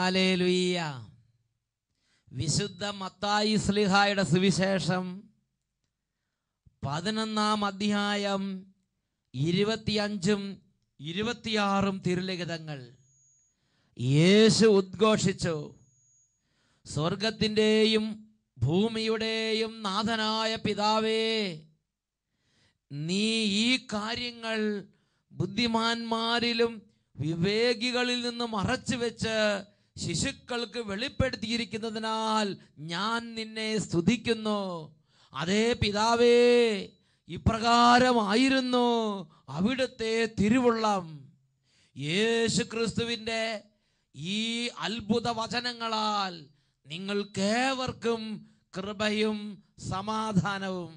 Hallelujah. വിശുദ്ധ മത്തായി ശ്ലീഹായുടെ സുവിശേഷം 11-ാം അധ്യായം 25-ഉം 26-ഉം തിരുലിഖിതങ്ങൾ. യേശു ഉദ്ഘോഷിച്ചു, സ്വർഗത്തിൻ്റെയും ഭൂമിയുടെയും നാഥനായ പിതാവേ, നീ ഈ കാര്യങ്ങൾ ബുദ്ധിമാന്മാരിലും വിവേകികളിൽ നിന്ന് മറച്ചു വെച്ച് ശിശുക്കൾക്ക് വെളിപ്പെടുത്തിയിരിക്കുന്നതിനാൽ ഞാൻ നിന്നെ സ്തുതിക്കുന്നു. അതേ പിതാവേ, ഇപ്രകാരമായിരുന്നു അവിടുത്തെ തിരുവുള്ളം. യേശു ക്രിസ്തുവിൻ്റെ ഈ അത്ഭുത വചനങ്ങളാൽ നിങ്ങൾക്കേവർക്കും കൃപയും സമാധാനവും.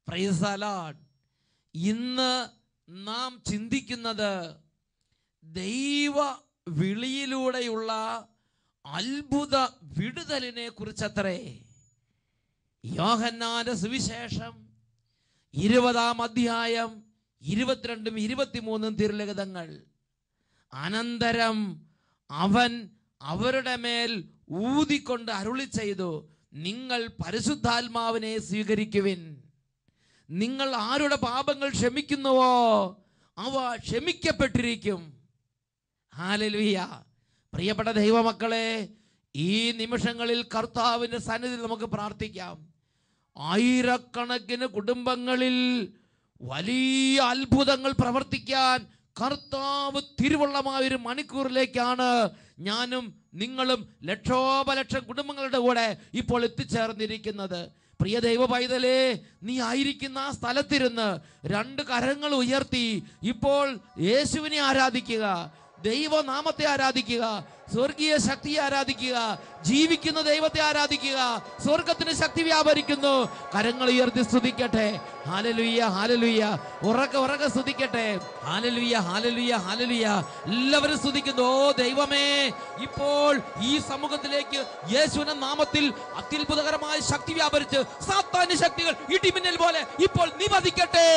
Praise the Lord. ഇന്ന് നാം ചിന്തിക്കുന്നത് ദൈവ വിളിയിലൂടെയുള്ള അത്ഭുത വിടുതലിനെ കുറിച്ചത്രേ. യോഹന്നാന്റെ സുവിശേഷം 20-ാം അധ്യായം 22-ഉം 23-ഉം തിരുലിഖിതങ്ങൾ. അനന്തരം അവൻ അവരുടെ മേൽ ഊതിക്കൊണ്ട് അരുളി ചെയ്തു, നിങ്ങൾ പരിശുദ്ധാത്മാവിനെ സ്വീകരിക്കുവിൻ. നിങ്ങൾ ആരുടെ പാപങ്ങൾ ക്ഷമിക്കുന്നുവോ അവ ക്ഷമിക്കപ്പെട്ടിരിക്കും. ഹല്ലേലൂയ. പ്രിയപ്പെട്ട ദൈവമക്കളെ, ഈ നിമിഷങ്ങളിൽ കർത്താവിൻ്റെ സന്നിധിയിൽ നമുക്ക് പ്രാർത്ഥിക്കാം. ആയിരക്കണക്കിന് കുടുംബങ്ങളിൽ വലിയ അത്ഭുതങ്ങൾ പ്രവർത്തിക്കാൻ കർത്താവ് തിരുവുള്ളമായൊരു മണിക്കൂറിലേക്കാണ് ഞാനും നിങ്ങളും ലക്ഷോപലക്ഷം കുടുംബങ്ങളുടെ കൂടെ ഇപ്പോൾ എത്തിച്ചേർന്നിരിക്കുന്നത്. പ്രിയ ദൈവ പൈതലേ, നീ ആയിരിക്കുന്ന ആ സ്ഥലത്തിരുന്ന് 2 കരങ്ങൾ ഉയർത്തി ഇപ്പോൾ യേശുവിനെ ആരാധിക്കുക, ദൈവനാമത്തെ ആരാധിക്കുക, സ്വർഗീയ ശക്തിയെ ആരാധിക്കുക, ജീവിക്കുന്ന ദൈവത്തെ ആരാധിക്കുക. സ്വർഗത്തിന് ശക്തി വ്യാപരിക്കുന്നു. കരങ്ങൾ ഉയർത്തി സ്തുതിക്കട്ടെ. Hallelujah, hallelujah. ഉറക്കെ സ്തുതിക്കട്ടെ. Hallelujah, hallelujah, hallelujah. എല്ലാവരും സ്തുതിക്കുന്നു. ഓ ദൈവമേ, ഇപ്പോൾ ഈ സമൂഹത്തിലേക്ക് യേശുവിന്റെ നാമത്തിൽ അത്യത്ഭുതകരമായ ശക്തി വ്യാപരിച്ച് സാത്താന്യ ശക്തികൾ ഇടിമിന്നൽ പോലെ ഇപ്പോൾ നിവധിക്കട്ടെ.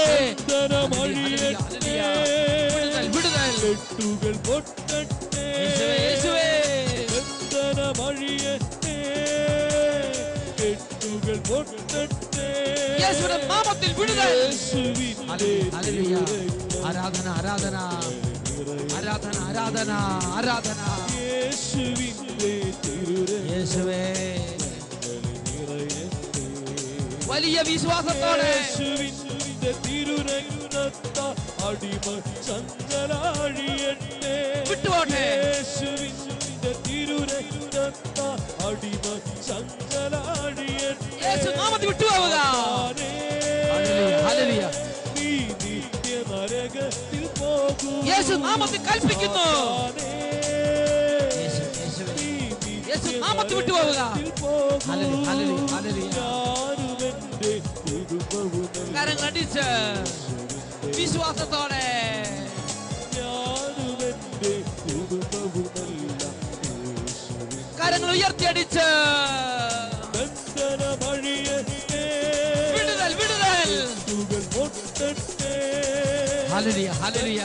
യേശുവിന്റെ നാമത്തിൽ വിടുതൽ. ആരാധന, ആരാധന, ആരാധന, ആരാധന, ആരാധന. യേശുവേ, വലിയ വിശ്വാസത്തോടെ വിട്ടുപോട്ടെ. യേശു നാമത്തിൽ വിട്ടുപോവുക. യേശു നാമത്തിൽ കൽപ്പിക്കുന്നു. യേശു നാമത്തിൽ വിട്ടുപോവുക. കരങ്ങളടിച്ച് വിശ്വാസത്തോടെ കരങ്ങൾ ഉയർത്തിയടിച്ച് വിടുതൽ, വിടുതൽ. Hallelujah, hallelujah.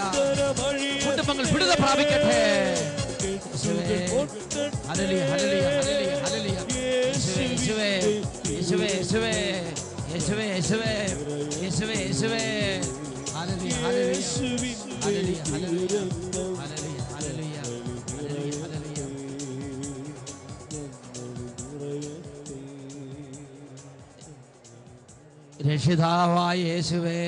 കുടുംബങ്ങൾ വിടുതൽ പ്രാപിക്കട്ടെ. Hallelujah, hallelujah, hallelujah, hallelujah. യേശുവേ, യേശുവേ, യേശുവേ, യേശുവേ, യേശുവേ, യേശുവേ, യേശുവേ. Hallelujah, hallelujah, hallelujah, hallelujah, hallelujah, hallelujah, hallelujah, hallelujah. രക്ഷിതാവായ യേശുവേ,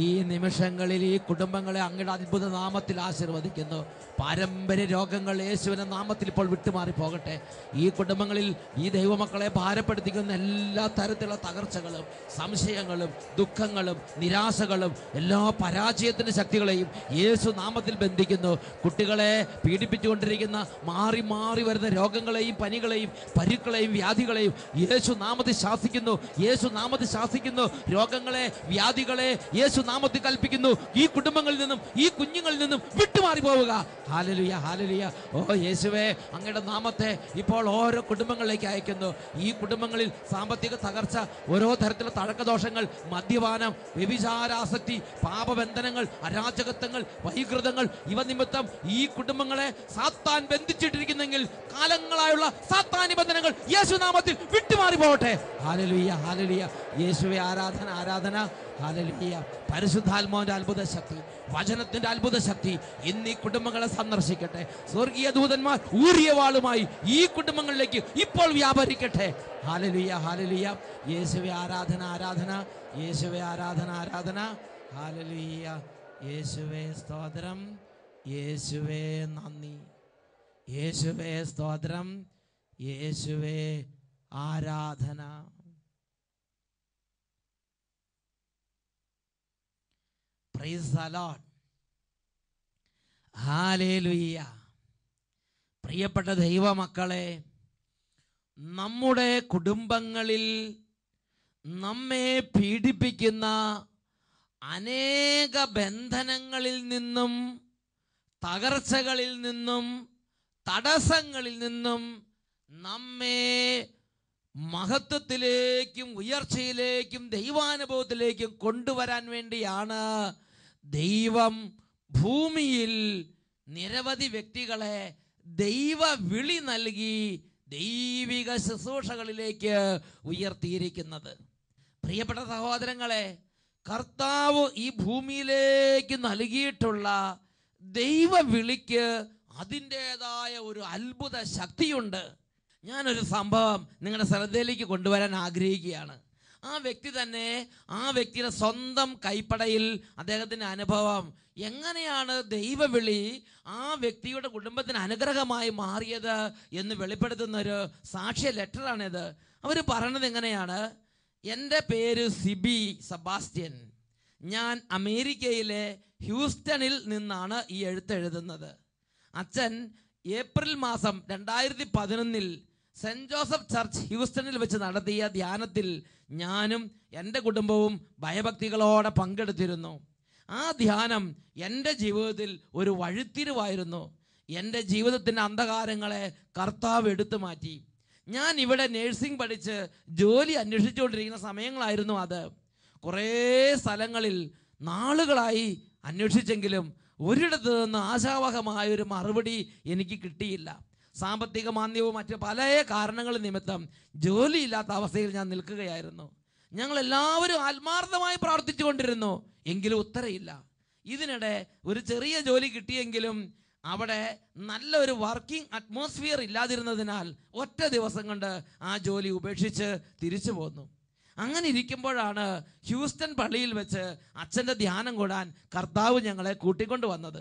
ഈ നിമിഷങ്ങളിൽ ഈ കുടുംബങ്ങളെ അങ്ങയുടെ അത്ഭുത നാമത്തിൽ ആശീർവദിക്കുന്നു. പാരമ്പര്യ രോഗങ്ങൾ യേശുവിന്റെ നാമത്തിൽ ഇപ്പോൾ വിട്ടുമാറി പോകട്ടെ. ഈ കുടുംബങ്ങളിൽ ഈ ദൈവമക്കളെ ഭാരപ്പെടുത്തിക്കുന്ന എല്ലാ തരത്തിലുള്ള തകർച്ചകളും സംശയങ്ങളും ദുഃഖങ്ങളും നിരാശകളും എല്ലാ പരാജയത്തിൻ്റെ ശക്തികളെയും യേശു നാമത്തിൽ ബന്ധിക്കുന്നു. കുട്ടികളെ പീഡിപ്പിച്ചുകൊണ്ടിരിക്കുന്ന മാറി മാറി വരുന്ന രോഗങ്ങളെയും പനികളെയും പരുക്കളെയും വ്യാധികളെയും യേശു നാമത്തിൽ ശാസിക്കുന്നു. യേശു നാമത്തിൽ ശാസിക്കുന്നു. രോഗങ്ങളെ വ്യാധികളെ യേശു നാമത്തിൽ കൽപ്പിക്കുന്നു. ഈ കുടുംബങ്ങളിൽ നിന്നും ഈ കുഞ്ഞുങ്ങളിൽ നിന്നും വിട്ടുമാറി പോവുക. Hallelujah, hallelujah. ഓ യേശുവേ, അങ്ങയുടെ നാമത്തെ ഇപ്പോൾ ഓരോ കുടുംബങ്ങളിലേക്ക് അയക്കുന്നു. ഈ കുടുംബങ്ങളിൽ സാമ്പത്തിക തകർച്ച, ഓരോ തരത്തിലുള്ള തഴക്കദോഷങ്ങൾ, മദ്യപാനം, വ്യഭിചാരാസക്തി, പാപബന്ധനങ്ങൾ, അരാജകത്വങ്ങൾ, വൈകൃതങ്ങൾ, ഇവ നിമിത്തം ഈ കുടുംബങ്ങളെ സാത്താൻ ബന്ധിച്ചിട്ടിരിക്കുന്നെങ്കിൽ കാലങ്ങളായുള്ള സാത്താൻ നിബന്ധനകൾ യേശുനാമത്തിൽ വിട്ടുമാറി പോകട്ടെ. Hallelujah, hallelujah. യേശുവേ, ആരാധന, ആരാധന. ഹല്ലേലൂയ. പരിശുദ്ധാത്മാവിന്റെ അത്ഭുത ശക്തി, വചനത്തിന്റെ അത്ഭുത ശക്തി ഇന്ന് ഈ കുടുംബങ്ങളെ സന്ദർശിക്കട്ടെ. സ്വർഗീയ ദൂതന്മാർ ഊറിയ വാളുമായി ഈ കുടുംബങ്ങളിലേക്ക് ഇപ്പോൾ വ്യാപരിക്കട്ടെ. Hallelujah, hallelujah. യേശുവേ, ആരാധന, ആരാധന. യേശുവേ, ആരാധന, ആരാധന. ഹല്ലേലൂയ. യേശുവേ സ്തോത്രം, യേശുവേ നന്ദി, യേശുവേ സ്തോത്രം, യേശുവേ ആരാധന. Praise the Lord. ഹല്ലേലൂയ. പ്രിയപ്പെട്ട ദൈവമക്കളെ, നമ്മുടെ കുടുംബങ്ങളിൽ നമ്മെ പീഡിപ്പിക്കുന്ന അനേക ബന്ധനങ്ങളിൽ നിന്നും, തകർച്ചകളിൽ നിന്നും, തടസ്സങ്ങളിൽ നിന്നും നമ്മെ മഹത്വത്തിലേക്കും ഉയർച്ചയിലേക്കും ദൈവാനുഭവത്തിലേക്കും കൊണ്ടുവരാൻ വേണ്ടിയാണ് ദൈവം ഭൂമിയിൽ നിരവധി വ്യക്തികളെ ദൈവ വിളി നൽകി ദൈവിക ശുശ്രൂഷകളിലേക്ക് ഉയർത്തിയിരിക്കുന്നത്. പ്രിയപ്പെട്ട സഹോദരങ്ങളെ, കർത്താവ് ഈ ഭൂമിയിലേക്ക് നൽകിയിട്ടുള്ള ദൈവ വിളിക്ക് അതിൻ്റെതായ ഒരു അത്ഭുത ശക്തിയുണ്ട്. ഞാനൊരു സംഭവം നിങ്ങളുടെ ശ്രദ്ധയിലേക്ക് കൊണ്ടുവരാൻ ആഗ്രഹിക്കുകയാണ്. ആ വ്യക്തി തന്നെ, ആ വ്യക്തിയുടെ സ്വന്തം കൈപ്പടയിൽ അദ്ദേഹത്തിൻ്റെ അനുഭവം, എങ്ങനെയാണ് ദൈവവിളി ആ വ്യക്തിയുടെ കുടുംബത്തിന് അനുഗ്രഹമായി മാറിയത് എന്ന് വെളിപ്പെടുത്തുന്ന ഒരു സാക്ഷ്യ ലെറ്ററാണിത്. അവർ പറയണത് എങ്ങനെയാണ്: എൻ്റെ പേര് സിബി സെബാസ്റ്റ്യൻ. ഞാൻ അമേരിക്കയിലെ ഹ്യൂസ്റ്റണിൽ നിന്നാണ് ഈ എഴുത്തെഴുതുന്നത്. അച്ഛൻ ഏപ്രിൽ മാസം 2011 സെൻറ് ജോസഫ് ചർച്ച് ഹ്യൂസ്റ്റണിൽ വെച്ച് നടത്തിയ ധ്യാനത്തിൽ ഞാനും എൻ്റെ കുടുംബവും ഭയഭക്തികളോടെ പങ്കെടുത്തിരുന്നു. ആ ധ്യാനം എൻ്റെ ജീവിതത്തിൽ ഒരു വഴിത്തിരിവായിരുന്നു. എൻ്റെ ജീവിതത്തിൻ്റെ അന്ധകാരങ്ങളെ കർത്താവ് എടുത്തു മാറ്റി. ഞാൻ ഇവിടെ നേഴ്സിംഗ് പഠിച്ച് ജോലി അന്വേഷിച്ചുകൊണ്ടിരിക്കുന്ന സമയങ്ങളായിരുന്നു അത്. കുറേ സ്ഥലങ്ങളിൽ നാളുകളായി അന്വേഷിച്ചെങ്കിലും ഒരിടത്ത് നിന്ന് ആശാവഹമായൊരു മറുപടി എനിക്ക് കിട്ടിയില്ല. സാമ്പത്തിക മാന്ദ്യവും മറ്റ് പല കാരണങ്ങൾ നിമിത്തം ജോലിയില്ലാത്ത അവസ്ഥയിൽ ഞാൻ നിൽക്കുകയായിരുന്നു. ഞങ്ങളെല്ലാവരും ആത്മാർത്ഥമായി പ്രാർത്ഥിച്ചു കൊണ്ടിരുന്നു, എങ്കിലും ഉത്തരയില്ല. ഇതിനിടെ ഒരു ചെറിയ ജോലി കിട്ടിയെങ്കിലും അവിടെ നല്ലൊരു വർക്കിംഗ് അറ്റ്മോസ്ഫിയർ ഇല്ലാതിരുന്നതിനാൽ ഒറ്റ ദിവസം കൊണ്ട് ആ ജോലി ഉപേക്ഷിച്ച് തിരിച്ചു പോന്നു. അങ്ങനെ ഇരിക്കുമ്പോഴാണ് ഹ്യൂസ്റ്റൺ പള്ളിയിൽ വെച്ച് അച്ഛൻ്റെ ധ്യാനം കൂടാൻ കർത്താവ് ഞങ്ങളെ കൂട്ടിക്കൊണ്ടു വന്നത്.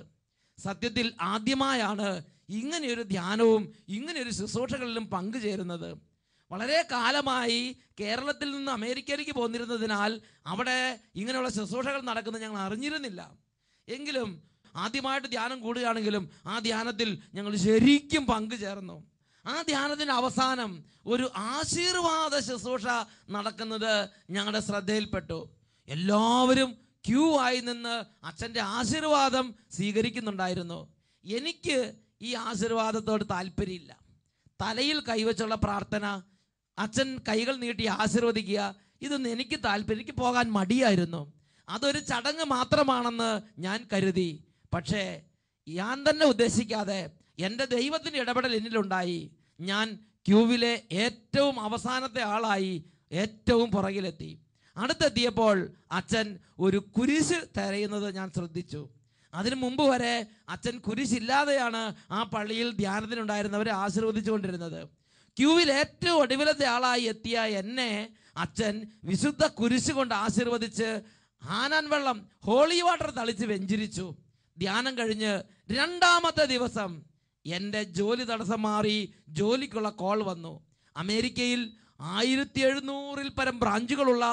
സത്യത്തിൽ ആദ്യമായാണ് ഇങ്ങനെയൊരു ധ്യാനവും ഇങ്ങനെയൊരു ശുശ്രൂഷകളിലും പങ്കുചേരുന്നത്. വളരെ കാലമായി കേരളത്തിൽ നിന്ന് അമേരിക്കയിലേക്ക് പോന്നിരുന്നതിനാൽ അവിടെ ഇങ്ങനെയുള്ള ശുശ്രൂഷകൾ നടക്കുന്നത് ഞങ്ങൾ അറിഞ്ഞിരുന്നില്ല. എങ്കിലും ആദ്യമായിട്ട് ധ്യാനം കൂടുകയാണെങ്കിലും ആ ധ്യാനത്തിൽ ഞങ്ങൾ ശരിക്കും പങ്കുചേർന്നു. ആ ധ്യാനത്തിൻ്റെ അവസാനം ഒരു ആശീർവാദ ശുശ്രൂഷ നടക്കുന്നത് ഞങ്ങളുടെ ശ്രദ്ധയിൽപ്പെട്ടു. എല്ലാവരും ക്യൂ ആയി നിന്ന് അച്ഛൻ്റെ ആശീർവാദം സ്വീകരിക്കുന്നുണ്ടായിരുന്നു. എനിക്ക് ഈ ആശീർവാദത്തോട് താല്പര്യമില്ല. തലയിൽ കൈവച്ചുള്ള പ്രാർത്ഥന, അച്ഛൻ കൈകൾ നീട്ടി ആശീർവദിക്കുക, ഇതൊന്നും എനിക്ക് താല്പര്യം, എനിക്ക് പോകാൻ മടിയായിരുന്നു. അതൊരു ചടങ്ങ് മാത്രമാണെന്ന് ഞാൻ കരുതി. പക്ഷേ ഞാൻ തന്നെ ഉദ്ദേശിക്കാതെ എൻ്റെ ദൈവത്തിൻ്റെ ഇടപെടൽ എന്നിലുണ്ടായി. ഞാൻ ക്യൂവിലെ ഏറ്റവും അവസാനത്തെ ആളായി ഏറ്റവും പുറകിലെത്തി. അടുത്തെത്തിയപ്പോൾ അച്ഛൻ ഒരു കുരിശ് തിരയുന്നത് ഞാൻ ശ്രദ്ധിച്ചു. അതിനു മുമ്പ് വരെ അച്ഛൻ കുരിശില്ലാതെയാണ് ആ പള്ളിയിൽ ധ്യാനത്തിനുണ്ടായിരുന്നവരെ ആശീർവദിച്ചു കൊണ്ടിരുന്നത്. ക്യൂവിൽ ഏറ്റവും ഒടുവിലത്തെ ആളായി എത്തിയ എന്നെ അച്ഛൻ വിശുദ്ധ കുരിശ് കൊണ്ട് ആശീർവദിച്ച് ഹാനാൻ വെള്ളം, ഹോളി വാട്ടർ തളിച്ച് വെഞ്ചരിച്ചു. ധ്യാനം കഴിഞ്ഞ് രണ്ടാമത്തെ ദിവസം എൻ്റെ ജോലി തടസ്സം മാറി ജോലിക്കുള്ള കോൾ വന്നു. അമേരിക്കയിൽ 1700 പരം ബ്രാഞ്ചുകളുള്ള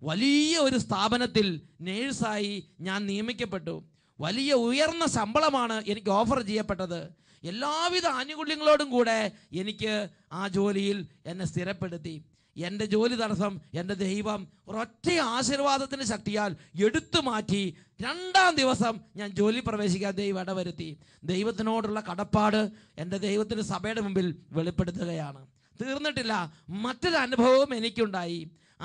വലിയ ഒരു സ്ഥാപനത്തിൽ നേഴ്സായി ഞാൻ നിയമിക്കപ്പെട്ടു. വലിയ ഉയർന്ന ശമ്പളമാണ് എനിക്ക് ഓഫർ ചെയ്യപ്പെട്ടത്. എല്ലാവിധ ആനുകൂല്യങ്ങളോടും കൂടെ എനിക്ക് ആ ജോലിയിൽ എന്നെ സ്ഥിരപ്പെടുത്തി. എൻ്റെ ജോലി തടസ്സം എൻ്റെ ദൈവം ഒരൊറ്റ ആശീർവാദത്തിൻ്റെ ശക്തിയാൽ എടുത്തു മാറ്റി 2-ാം ദിവസം ഞാൻ ജോലി പ്രവേശിക്കാൻ ദൈവം ഇടവരുത്തി. ദൈവത്തിനോടുള്ള കടപ്പാട് എൻ്റെ ദൈവത്തിന് സഭയുടെ മുമ്പിൽ വെളിപ്പെടുത്തുകയാണ്. തീർന്നിട്ടില്ല, മറ്റൊരു അനുഭവവും എനിക്കുണ്ടായി.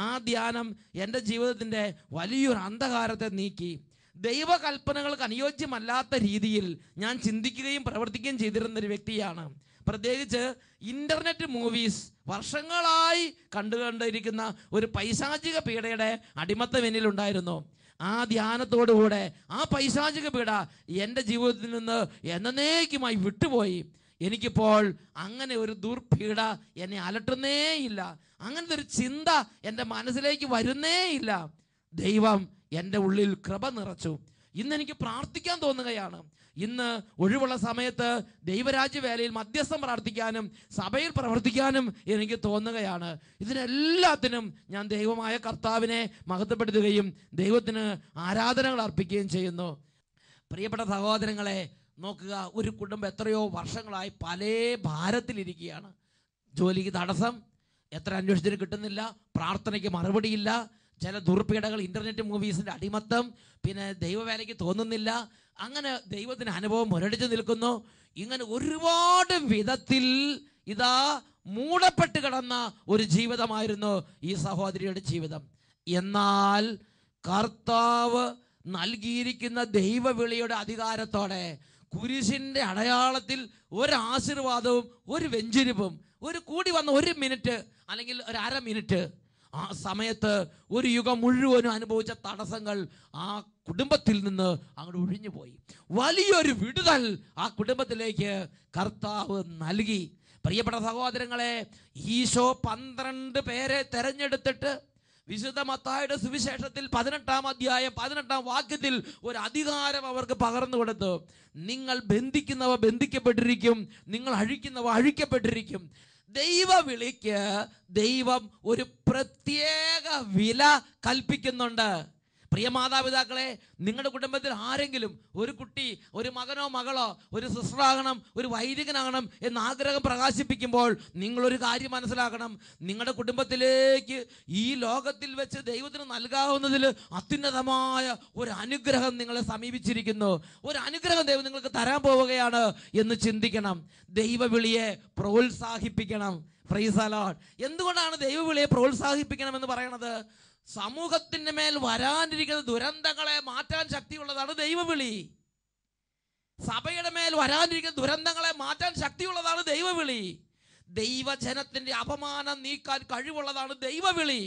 ആ ധ്യാനം എൻ്റെ ജീവിതത്തിൻ്റെ വലിയൊരു അന്ധകാരത്തെ നീക്കി. ദൈവകൽപ്പനകൾക്ക് അനുയോജ്യമല്ലാത്ത രീതിയിൽ ഞാൻ ചിന്തിക്കുകയും പ്രവർത്തിക്കുകയും ചെയ്തിരുന്നൊരു വ്യക്തിയാണ്. പ്രത്യേകിച്ച് ഇൻ്റർനെറ്റ് മൂവീസ് വർഷങ്ങളായി കണ്ടുകൊണ്ടിരിക്കുന്ന ഒരു പൈശാചിക പീഡയുടെ അടിമത്തം എന്നിലുണ്ടായിരുന്നു. ആ ധ്യാനത്തോടുകൂടെ ആ പൈശാചിക പീഡ എൻ്റെ ജീവിതത്തിൽ നിന്ന് എന്നേക്കുമായി വിട്ടുപോയി. എനിക്കിപ്പോൾ അങ്ങനെ ഒരു ദുർപീഡ എന്നെ അലട്ടുന്നേയില്ല. അങ്ങനത്തെ ഒരു ചിന്ത എൻ്റെ മനസ്സിലേക്ക് വരുന്നേയില്ല. ദൈവം എൻ്റെ ഉള്ളിൽ കൃപ നിറച്ചു. ഇന്ന് എനിക്ക് പ്രാർത്ഥിക്കാൻ തോന്നുകയാണ്. ഇന്ന് ഒഴിവുള്ള സമയത്ത് ദൈവരാജ്യ വേലയിൽ മധ്യസ്ഥം പ്രാർത്ഥിക്കാനും സഭയിൽ പ്രവർത്തിക്കാനും എനിക്ക് തോന്നുകയാണ്. ഇതിനെല്ലാത്തിനും ഞാൻ ദൈവമായ കർത്താവിനെ മഹത്വപ്പെടുത്തുകയും ദൈവത്തിന് ആരാധനകൾ അർപ്പിക്കുകയും ചെയ്യുന്നു. പ്രിയപ്പെട്ട സഹോദരങ്ങളെ, നോക്കുക, ഒരു കുടുംബം എത്രയോ വർഷങ്ങളായി പല ഭാരത്തിലിരിക്കുകയാണ്. ജോലിക്ക് തടസ്സം, എത്ര അന്വേഷണത്തിന് കിട്ടുന്നില്ല, പ്രാർത്ഥനയ്ക്ക് മറുപടിയില്ല, ചില ദുർപീഡകൾ, ഇൻ്റർനെറ്റ് മൂവീസിൻ്റെ അടിമത്തം, പിന്നെ ദൈവവേലയ്ക്ക് തോന്നുന്നില്ല, അങ്ങനെ ദൈവത്തിന് അനുഭവം മുരടിച്ചു നിൽക്കുന്നു. ഇങ്ങനെ ഒരുപാട് വിധത്തിൽ ഇതാ മൂടപ്പെട്ട് കിടന്ന ഒരു ജീവിതമായിരുന്നു ഈ സഹോദരിയുടെ ജീവിതം. എന്നാൽ കർത്താവ് നൽകിയിരിക്കുന്ന ദൈവവിളിയുടെ അധികാരത്തോടെ കുരിശിൻ്റെ അടയാളത്തിൽ ഒരു ആശീർവാദവും ഒരു വെഞ്ചിരിപ്പും, ഒരു കൂടി വന്ന 1 മിനിറ്റ് അല്ലെങ്കിൽ ഒരു 1/2 മിനിറ്റ്, ആ സമയത്ത് ഒരു യുഗം മുഴുവനും അനുഭവിച്ച തടസ്സങ്ങൾ ആ കുടുംബത്തിൽ നിന്ന് അങ്ങോട്ട് ഒഴിഞ്ഞു പോയി. വലിയൊരു വിടുതൽ ആ കുടുംബത്തിലേക്ക് കർത്താവ് നൽകി. പ്രിയപ്പെട്ട സഹോദരങ്ങളെ, ഈശോ 12 പേരെ തെരഞ്ഞെടുത്തിട്ട് വിശുദ്ധ മത്തായിയുടെ സുവിശേഷത്തിൽ 18-ാം അധ്യായം 18-ാം വാക്യത്തിൽ ഒരു അധികാരം അവർക്ക് പകർന്നു കൊടുത്തു. നിങ്ങൾ ബന്ധിക്കുന്നവ ബന്ധിക്കപ്പെട്ടിരിക്കും, നിങ്ങൾ അഴിക്കുന്നവ അഴിക്കപ്പെട്ടിരിക്കും. ദൈവവിളിക്ക് ദൈവം ഒരു പ്രത്യേക വില കൽപ്പിക്കുന്നുണ്ട്. പ്രിയ മാതാപിതാക്കളെ, നിങ്ങളുടെ കുടുംബത്തിൽ ആരെങ്കിലും ഒരു കുട്ടി, ഒരു മകനോ മകളോ ഒരു സിസ്റ്ററാകണം, ഒരു വൈദികനാകണം എന്ന് ആഗ്രഹം പ്രകാശിപ്പിക്കുമ്പോൾ നിങ്ങളൊരു കാര്യം മനസ്സിലാക്കണം. നിങ്ങളുടെ കുടുംബത്തിലേക്ക് ഈ ലോകത്തിൽ വെച്ച് ദൈവത്തിന് നൽകാവുന്നതിൽ അത്യുന്നതമായ ഒരു അനുഗ്രഹം നിങ്ങളെ സമീപിച്ചിരിക്കുന്നു. ഒരു അനുഗ്രഹം ദൈവം നിങ്ങൾക്ക് തരാൻ പോവുകയാണ് എന്ന് ചിന്തിക്കണം. ദൈവവിളിയെ പ്രോത്സാഹിപ്പിക്കണം. Praise the Lord. എന്തുകൊണ്ടാണ് ദൈവവിളിയെ പ്രോത്സാഹിപ്പിക്കണം എന്ന് പറയണത്? സമൂഹത്തിന്റെ മേൽ വരാനിരിക്കുന്ന ദുരന്തങ്ങളെ മാറ്റാൻ ശക്തിയുള്ളതാണ് ദൈവവിളി. സഭയുടെ മേൽ വരാനിരിക്കുന്ന ദുരന്തങ്ങളെ മാറ്റാൻ ശക്തിയുള്ളതാണ് ദൈവവിളി. ദൈവജനത്തിന്റെ അപമാനം നീക്കാൻ കഴിവുള്ളതാണ് ദൈവവിളി.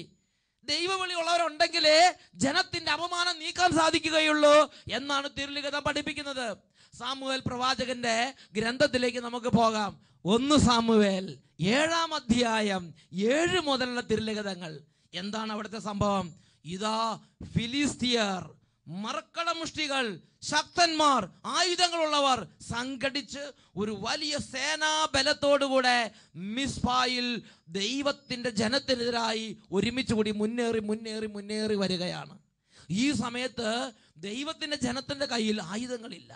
ദൈവവിളി ഉള്ളവരുണ്ടെങ്കിലേ ജനത്തിന്റെ അപമാനം നീക്കാൻ സാധിക്കുകയുള്ളൂ എന്നാണ് തിരുലിഖിതം പഠിപ്പിക്കുന്നത്. സാമുവേൽ പ്രവാചകന്റെ ഗ്രന്ഥത്തിലേക്ക് നമുക്ക് പോകാം. 1 സാമുവേൽ 7-ാം അധ്യായം 7 മുതലുള്ള തിരുലിഖിതങ്ങൾ. എന്താണ് അവിടുത്തെ സംഭവം? ഇതാ ഫിലിസ്തീയർ, മർക്കടമുഷ്ടികൾ, ശക്തന്മാർ, ആയുധങ്ങളുള്ളവർ സംഘടിച്ച് ഒരു വലിയ സേനാബലത്തോടുകൂടെ മിസ്പായിൽ ദൈവത്തിന്റെ ജനത്തിനെതിരായി ഒരുമിച്ച് കൂടി മുന്നേറി വരികയാണ്. ഈ സമയത്ത് ദൈവത്തിന്റെ ജനത്തിന്റെ കയ്യിൽ ആയുധങ്ങളില്ല.